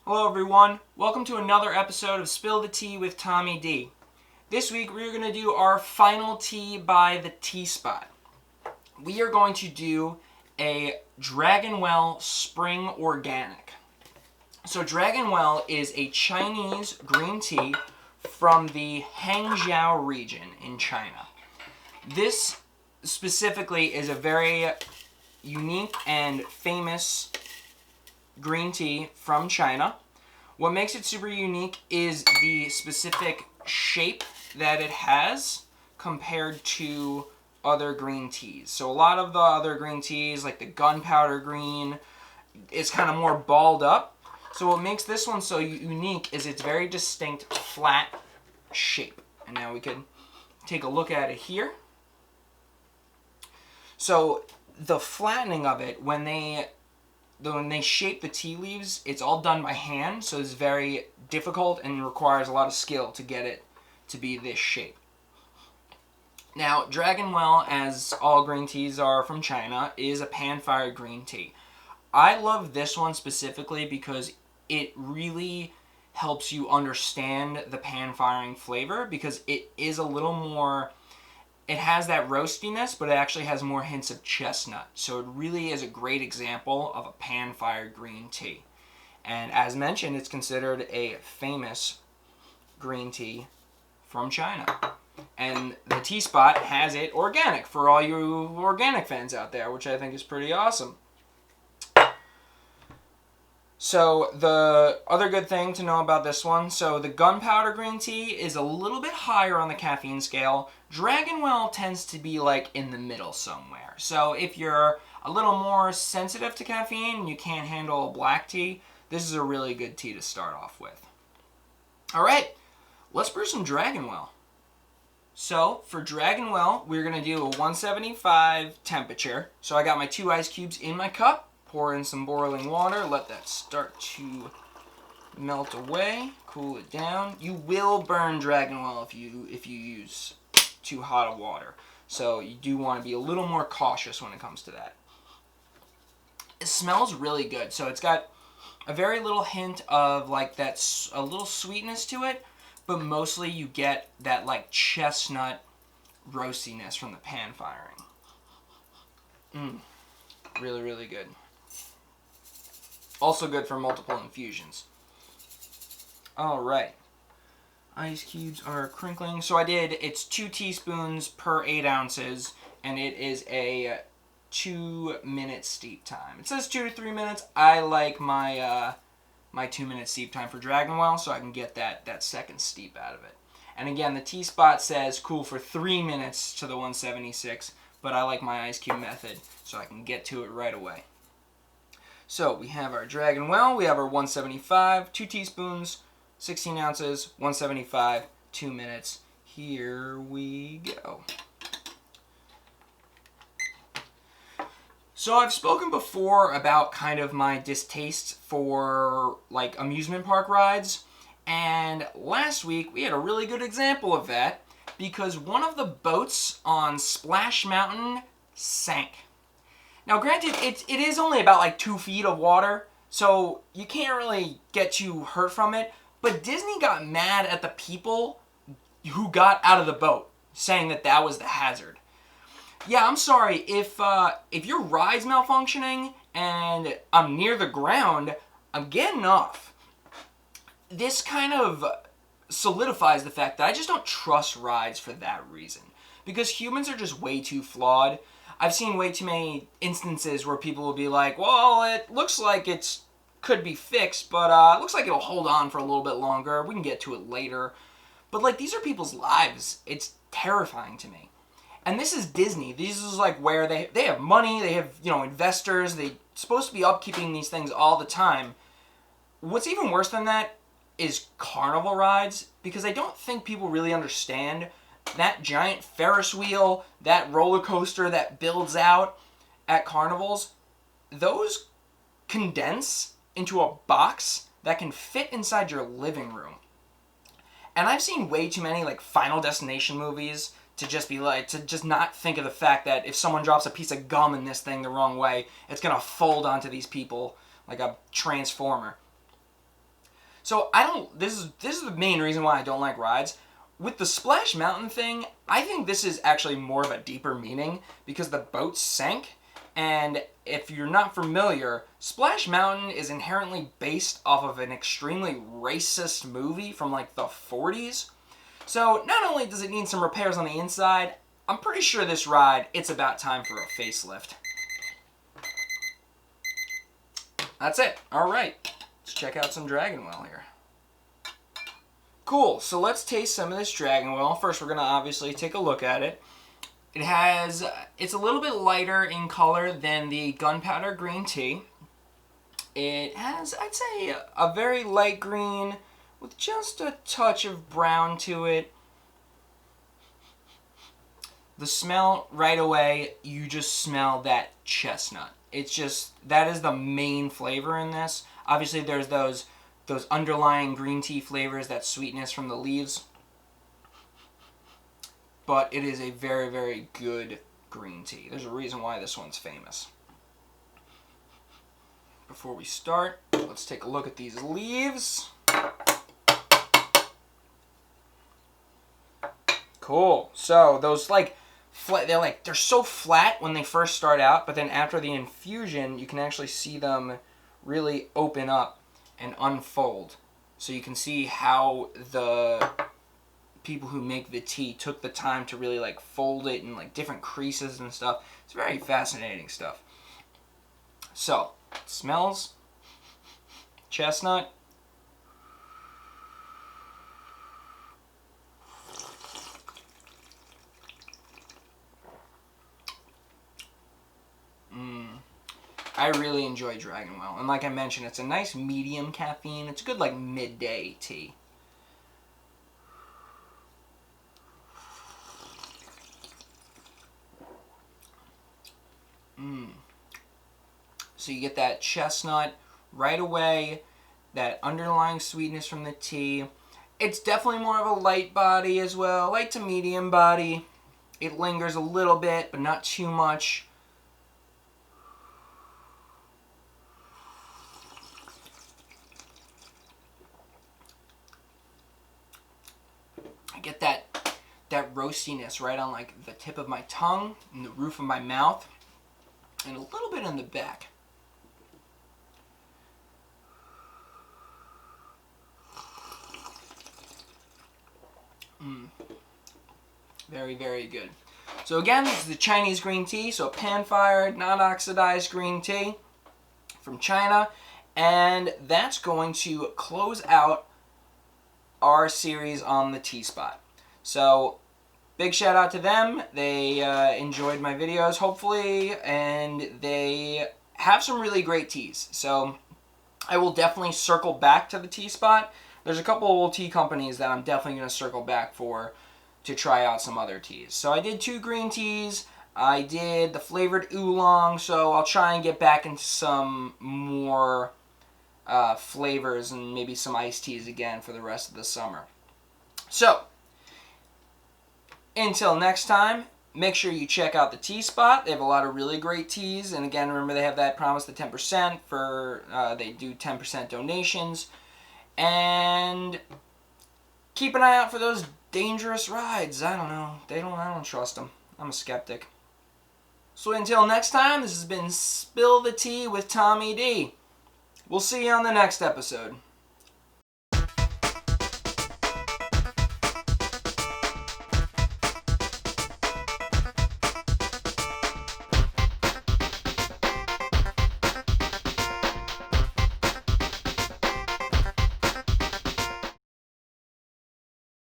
Hello everyone, welcome to another episode of Spill the Tea with Tommy D. This week we're going to do our final tea by the Tea Spot. We are going to do a Dragonwell Spring Organic. So Dragonwell is a Chinese green tea from the Hangzhou region in China. This specifically is a very unique and famous green tea from China. What makes it super unique is the specific shape that it has compared to other green teas. So a lot of the other green teas, like the gunpowder green, is kind of more balled up. So what makes this one so unique is its very distinct flat shape. And now we can take a look at it here. So the flattening of it, when they shape the tea leaves, it's all done by hand, so it's very difficult and requires a lot of skill to get it to be this shape. Now, Dragonwell, as all green teas are from China, is a pan-fired green tea. I love this one specifically because it really helps you understand the pan-firing flavor, because it is a little more... It has that roastiness, but it actually has more hints of chestnut. So it really is a great example of a pan-fired green tea. And as mentioned, it's considered a famous green tea from China. And the Tea Spot has it organic for all you organic fans out there, which I think is pretty awesome. So the other good thing to know about this one, so the gunpowder green tea is a little bit higher on the caffeine scale. Dragonwell tends to be like in the middle somewhere. So if you're a little more sensitive to caffeine and you can't handle black tea, this is a really good tea to start off with. Alright, let's brew some Dragonwell. So for Dragonwell, we're going to do a 175 temperature. So I got my 2 ice cubes in my cup. Pour in some boiling water, let that start to melt away, cool it down. You will burn Dragonwell if you use too hot of water. So you do want to be a little more cautious when it comes to that. It smells really good. So it's got a very little hint of like a little sweetness to it, but mostly you get that like chestnut roastiness from the pan firing. Really, really good. Also good for multiple infusions. Alright. Ice cubes are crinkling. So it's 2 teaspoons per 8 ounces, and it is a 2-minute steep time. It says 2 to 3 minutes. I like my 2-minute steep time for Dragonwell, so I can get that second steep out of it. And again, the Tea Spot says cool for 3 minutes to the 176, but I like my ice cube method, so I can get to it right away. So we have our Dragonwell, we have our 175, 2 teaspoons, 16 ounces, 175, 2 minutes. Here we go. So I've spoken before about kind of my distaste for like amusement park rides, and last week we had a really good example of that because one of the boats on Splash Mountain sank. Now, granted, it is only about like 2 feet of water, so you can't really get too hurt from it. But Disney got mad at the people who got out of the boat, saying that was the hazard. Yeah, I'm sorry, if your ride's malfunctioning and I'm near the ground, I'm getting off. This kind of solidifies the fact that I just don't trust rides for that reason. Because humans are just way too flawed. I've seen way too many instances where people will be like, well, it looks like it could be fixed, but it looks like it'll hold on for a little bit longer. We can get to it later. But, like, these are people's lives. It's terrifying to me. And this is Disney. This is, like, where they have money, they have, investors. They're supposed to be upkeeping these things all the time. What's even worse than that is Carnival rides, because I don't think people really understand that giant Ferris wheel, that roller coaster that builds out at carnivals, those condense into a box that can fit inside your living room. And I've seen way too many like Final Destination movies to just not think of the fact that if someone drops a piece of gum in this thing the wrong way, it's gonna fold onto these people like a transformer. So I don't. This is the main reason why I don't like rides. With the Splash Mountain thing, I think this is actually more of a deeper meaning because the boat sank. And if you're not familiar, Splash Mountain is inherently based off of an extremely racist movie from like the 40s. So not only does it need some repairs on the inside, I'm pretty sure this ride, it's about time for a facelift. That's it. All right. Let's check out some Dragonwell here. Cool. So let's taste some of this Dragonwell. First, we're going to obviously take a look at it. It's a little bit lighter in color than the Gunpowder Green Tea. It has, I'd say, a very light green with just a touch of brown to it. The smell, right away, you just smell that chestnut. It's just, that is the main flavor in this. Obviously, there's those underlying green tea flavors, that sweetness from the leaves. But it is a very, very good green tea. There's a reason why this one's famous. Before we start, let's take a look at these leaves. Cool. So those they're so flat when they first start out, but then after the infusion, you can actually see them really open up and unfold. So you can see how the people who make the tea took the time to really like fold it in like different creases and stuff. It's very fascinating stuff. So, it smells chestnut. I really enjoy Dragonwell. And like I mentioned, it's a nice medium caffeine. It's a good like midday tea. So you get that chestnut right away, that underlying sweetness from the tea. It's definitely more of a light body as well, light to medium body. It lingers a little bit, but not too much. I get that roastiness right on like the tip of my tongue and the roof of my mouth, and a little bit in the back. Very, very good. So again, this is the Chinese green tea, so pan-fired, non-oxidized green tea from China. And that's going to close out our series on the Teaspot. So big shout out to them. They enjoyed my videos, hopefully, and they have some really great teas. So I will definitely circle back to the Teaspot. There's a couple of tea companies that I'm definitely going to circle back for to try out some other teas. So I did 2 green teas. I did the flavored oolong, so I'll try and get back into some more flavors and maybe some iced teas again for the rest of the summer. So, until next time, make sure you check out the Teaspot. They have a lot of really great teas, and again, remember they have that promise to 10% for, they do 10% donations. And keep an eye out for those dangerous rides. I don't know. I don't trust them. I'm a skeptic. So until next time, this has been Spill the Tea with Tommy D. We'll see you on the next episode.